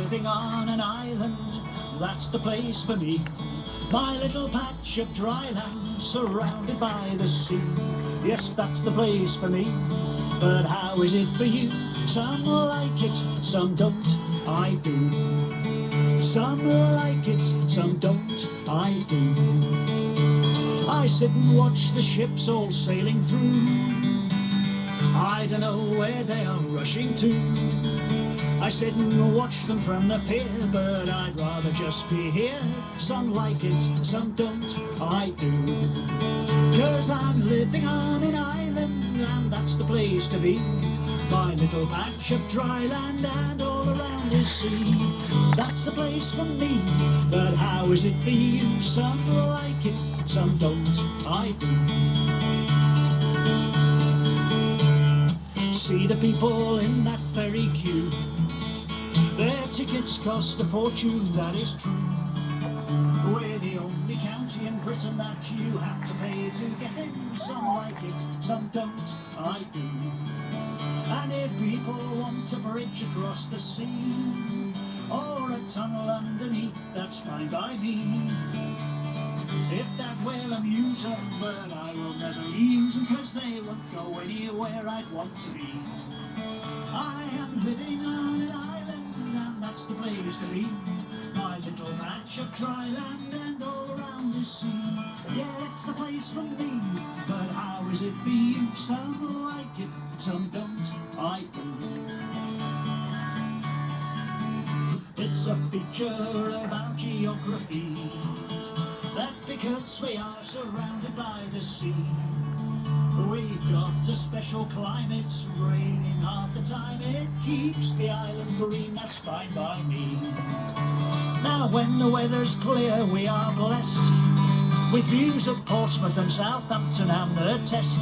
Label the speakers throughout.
Speaker 1: living on an island, that's the place for me. My little patch of dry land surrounded by the sea. Yes, that's the place for me. But how is it for you? Some like it, some don't, I do. Some like it, some don't, I do. I sit and watch the ships all sailing through. I don't know where they are rushing to. I sit and watch them from the pier, but I'd rather just be here. Some like it, some don't, I do. 'Cause I'm living on an island, and that's the place to be. My little patch of dry land and all around is sea. That's the place for me, but how is it for you? Some like it, some don't, I do. See the people in that ferry queue. Their tickets cost a fortune, that is true. We're the only county in Britain that you have to pay to get in. Some like it, some don't, I do. And if people want a bridge across the sea, or a tunnel underneath, that's fine by me. If that will amuse them, but I will never use them, 'cause they won't go anywhere I'd want to be. I am living on an island, and that's the place to be. My little patch of dry land and all around the sea. Yeah, it's the place for me, but how is it for you? Some like it, some don't, I do. It's a feature of our geography that because we are surrounded by the sea, we've got a special climate. Raining half the time, it keeps the island green, that's fine by me. Now when the weather's clear, we are blessed with views of Portsmouth and Southampton and the Test.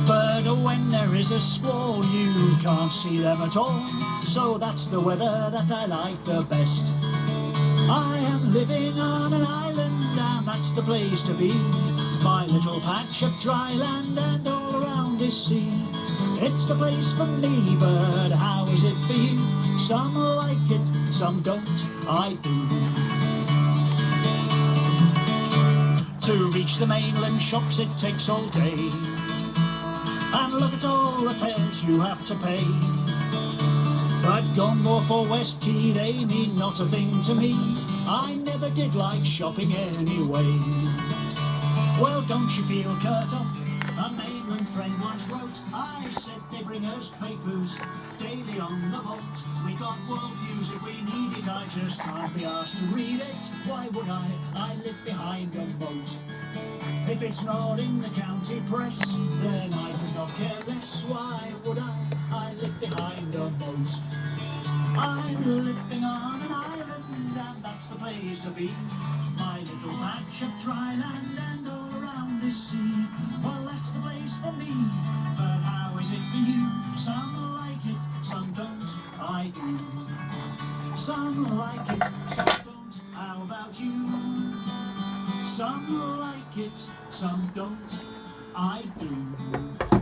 Speaker 1: But when there is a squall, you can't see them at all, so that's the weather that I like the best. I am living on an island, and that's the place to be. My little patch of dry land and all around is sea. It's the place for me, but how is it for you? Some like it, some don't, I do. To reach the mainland shops it takes all day, and look at all the fares you have to pay. I've gone more for West Key, they mean not a thing to me. I never did like shopping anyway. Well, don't you feel cut off? A mainland friend once wrote, I said they bring us papers daily on the boat. We got world news if we need it, I just can't be asked to read it. Why would I? I live behind a moat. If it's not in the county press, then I could not care less. Why would I? I live behind a moat. I'm living on an island, and that's the place to be. My little patch of dry land and all around the sea. Well, that's the place for me, but how is it for you? Some like it, some don't, I do. Some like it, some don't, how about you? Some like it, some don't, I do.